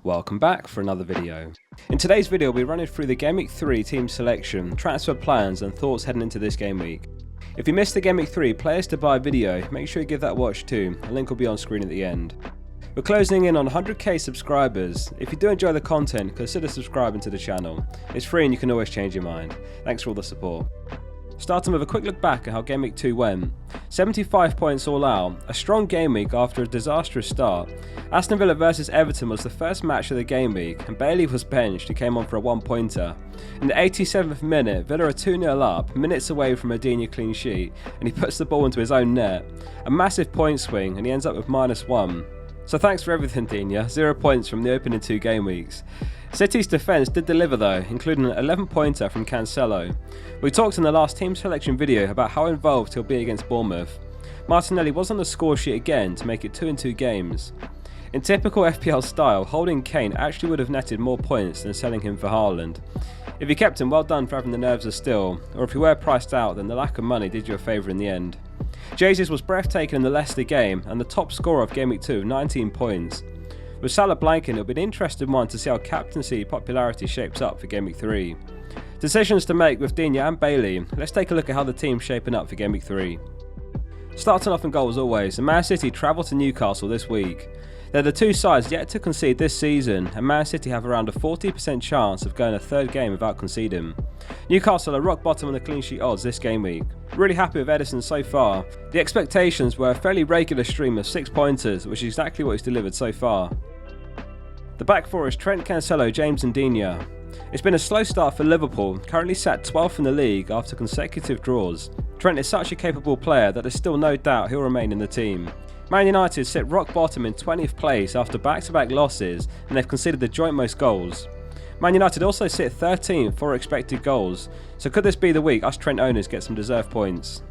Welcome back for another video. In today's video we'll be running through the Gameweek 3 team selection, transfer plans and thoughts heading into this game week. If you missed the Gameweek 3 players to buy video, make sure you give that a watch too, a link will be on screen at the end. We're closing in on 100k subscribers. If you do enjoy the content, consider subscribing to the channel. It's free and you can always change your mind. Thanks for all the support. Starting with a quick look back at how Game Week 2 went. 75 points all out, a strong game week after a disastrous start. Aston Villa vs Everton was the first match of the game week and Bailey was benched who came on for a 1-pointer. In the 87th minute, Villa are 2-0 up, minutes away from a Digne clean sheet, and he puts the ball into his own net. A massive point swing and he ends up with -1. So thanks for everything Digne, 0 points from the opening 2 game weeks. City's defence did deliver though, including an 11-pointer from Cancelo. We talked in the last team selection video about how involved he'll be against Bournemouth. Martinelli was on the score sheet again to make it 2 in 2 games. In typical FPL style, holding Kane actually would have netted more points than selling him for Haaland. If you kept him, well done for having the nerves of steel, or if you were priced out then the lack of money did you a favour in the end. José was breathtaking in the Leicester game and the top scorer of Game Week 2, 19 points. With Salah blanking, it'll be an interesting one to see how captaincy popularity shapes up for Game Week 3. Decisions to make with Digne and Bailey. Let's take a look at how the team's shaping up for Game Week 3. Starting off in goal as always, and Man City travel to Newcastle this week. They're the two sides yet to concede this season, and Man City have around a 40% chance of going a third game without conceding. Newcastle are rock bottom on the clean sheet odds this game week. Really happy with Edison so far. The expectations were a fairly regular stream of 6 pointers, which is exactly what he's delivered so far. The back four is Trent, Cancelo, James and Digne. It's been a slow start for Liverpool, currently sat 12th in the league after consecutive draws. Trent is such a capable player that there's still no doubt he'll remain in the team. Man United sit rock bottom in 20th place after back-to-back losses and they've conceded the joint most goals. Man United also sit 13th for expected goals, so could this be the week us Trent owners get some deserved points?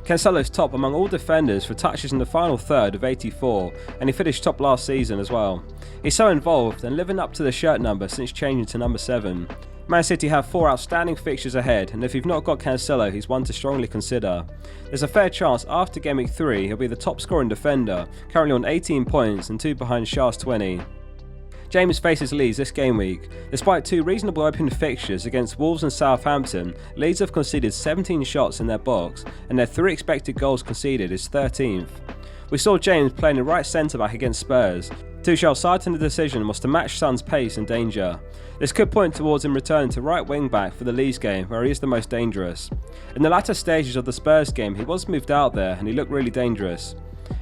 Cancelo's top among all defenders for touches in the final third of 84 and he finished top last season as well. He's so involved and living up to the shirt number since changing to number 7. Man City have 4 outstanding fixtures ahead and if you've not got Cancelo he's one to strongly consider. There's a fair chance after Game Week 3 he'll be the top scoring defender, currently on 18 points and 2 behind Shah's 20. James faces Leeds this game week. Despite 2 reasonable opening fixtures against Wolves and Southampton, Leeds have conceded 17 shots in their box and their 3 expected goals conceded is 13th. We saw James playing a right centre-back against Spurs. Tuchel's citing the decision was to match Son's pace and danger. This could point towards him returning to right wing-back for the Leeds game where he is the most dangerous. In the latter stages of the Spurs game he was moved out there and he looked really dangerous.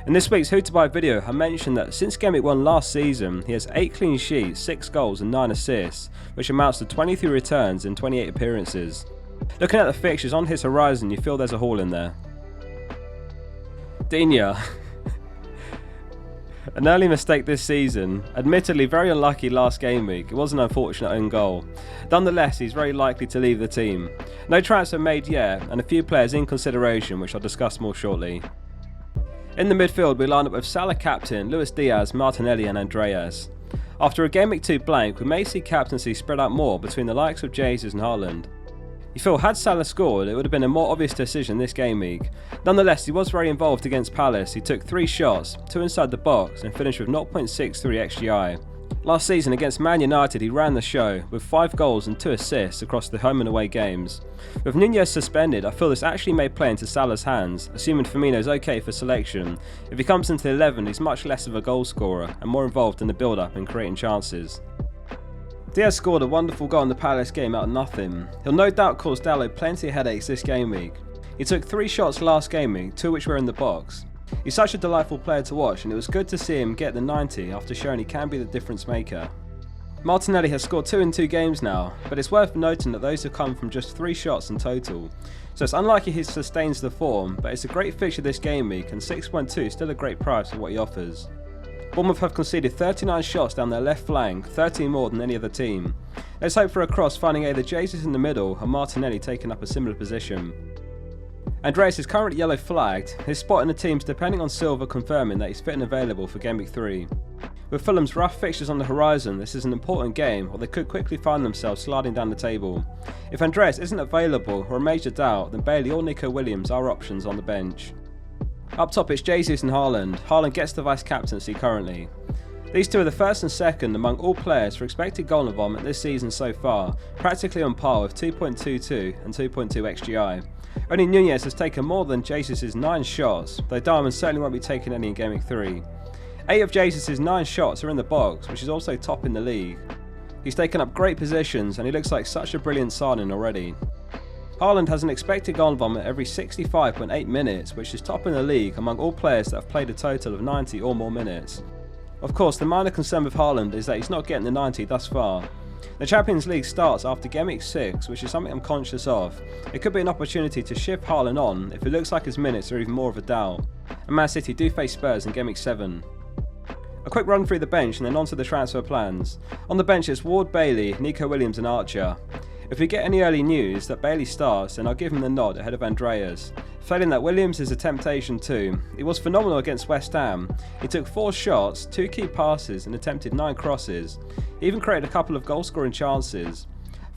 In this week's Who to Buy video I mentioned that since Game Week 1 last season he has 8 clean sheets, 6 goals and 9 assists, which amounts to 23 returns in 28 appearances. Looking at the fixtures on his horizon you feel there's a haul in there. Digne. An early mistake this season, admittedly very unlucky last game week, it was an unfortunate own goal. Nonetheless he's very likely to leave the team. No transfer made yet and a few players in consideration which I'll discuss more shortly. In the midfield we line up with Salah captain, Luis Diaz, Martinelli and Andreas. After a Game Week 2 blank we may see captaincy spread out more between the likes of José and Haaland. You feel had Salah scored it would have been a more obvious decision this game week. Nonetheless he was very involved against Palace, he took 3 shots, 2 inside the box and finished with 0.63 XGI. Last season against Man United he ran the show with 5 goals and 2 assists across the home and away games. With Nunez suspended I feel this actually may play into Salah's hands, assuming Firmino's okay for selection. If he comes into 11 he's much less of a goal scorer and more involved in the build up and creating chances. Diaz scored a wonderful goal in the Palace game out of nothing. He'll no doubt cause Dalot plenty of headaches this game week. He took 3 shots last game week, 2 which were in the box. He's such a delightful player to watch and it was good to see him get the 90 after showing he can be the difference maker. Martinelli has scored 2 in 2 games now, but it's worth noting that those have come from just 3 shots in total. So it's unlikely he sustains the form, but it's a great fixture this game week and 6.2 is still a great price for what he offers. Bournemouth have conceded 39 shots down their left flank, 13 more than any other team. Let's hope for a cross finding either José in the middle and Martinelli taking up a similar position. Andreas is currently yellow flagged, his spot in the team's depending on Silva confirming that he's fit and available for Game Week 3. With Fulham's rough fixtures on the horizon this is an important game or they could quickly find themselves sliding down the table. If Andreas isn't available or a major doubt then Bailey or Nico Williams are options on the bench. Up top it's José and Haaland. Haaland gets the vice captaincy currently. These two are the first and second among all players for expected goal involvement this season so far, practically on par with 2.22 and 2.2 XGI. Only Nunez has taken more than Jesus' 9 shots, though Diamond certainly won't be taking any in Game Week 3. 8 of Jesus' 9 shots are in the box, which is also top in the league. He's taken up great positions and he looks like such a brilliant signing already. Haaland has an expected goal involvement every 65.8 minutes, which is top in the league among all players that have played a total of 90 or more minutes. Of course, the minor concern with Haaland is that he's not getting the 90 thus far. The Champions League starts after Gameweek 6, which is something I'm conscious of. It could be an opportunity to shift Haaland on if it looks like his minutes are even more of a doubt. And Man City do face Spurs in Gameweek 7. A quick run through the bench and then onto the transfer plans. On the bench it's Ward, Bailey, Nico Williams and Archer. If we get any early news that Bailey starts, then I'll give him the nod ahead of Andreas. Failing that, Williams is a temptation too. He was phenomenal against West Ham. He took 4 shots, 2 key passes and attempted 9 crosses. He even created a couple of goal scoring chances.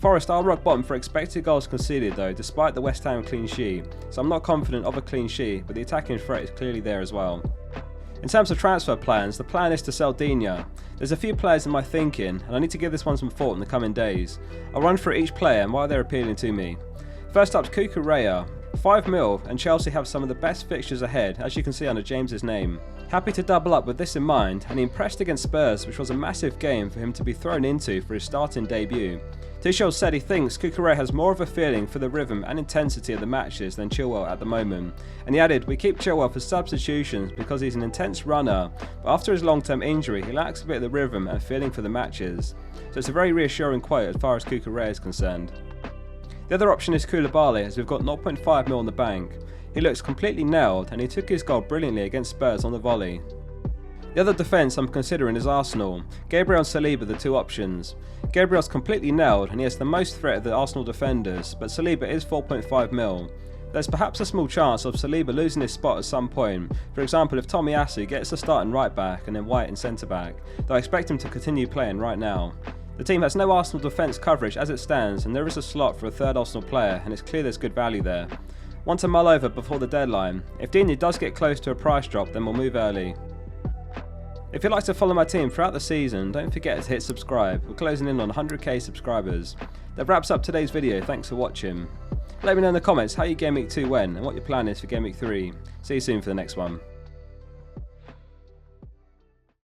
Forest are rock bottom for expected goals conceded though, despite the West Ham clean sheet, so I'm not confident of a clean sheet, but the attacking threat is clearly there as well. In terms of transfer plans, the plan is to sell Digne. There's a few players in my thinking, and I need to give this one some thought in the coming days. I'll run through each player and why they're appealing to me. First up, Cucurella. 5 mil, and Chelsea have some of the best fixtures ahead, as you can see under James's name. Happy to double up with this in mind, and he impressed against Spurs, which was a massive game for him to be thrown into for his starting debut. Tuchel said he thinks Cucurella has more of a feeling for the rhythm and intensity of the matches than Chilwell at the moment, and he added, "We keep Chilwell for substitutions because he's an intense runner, but after his long-term injury he lacks a bit of the rhythm and feeling for the matches." So it's a very reassuring quote as far as Cucurella is concerned. The other option is Koulibaly, as we've got 0.5 mil on the bank. He looks completely nailed and he took his goal brilliantly against Spurs on the volley. The other defence I'm considering is Arsenal. Gabriel and Saliba are the two options. Gabriel's completely nailed and he has the most threat of the Arsenal defenders, but Saliba is 4.5 mil. There's perhaps a small chance of Saliba losing his spot at some point, for example if Tomiyasu gets the start in right back and then White in centre back, though I expect him to continue playing right now. The team has no Arsenal defence coverage as it stands, and there is a slot for a third Arsenal player, and it's clear there's good value there. Want to mull over before the deadline. If Digne does get close to a price drop, then we'll move early. If you'd like to follow my team throughout the season, don't forget to hit subscribe. We're closing in on 100k subscribers. That wraps up today's video, thanks for watching. Let me know in the comments how your Game Week 2 went and what your plan is for Game Week 3. See you soon for the next one.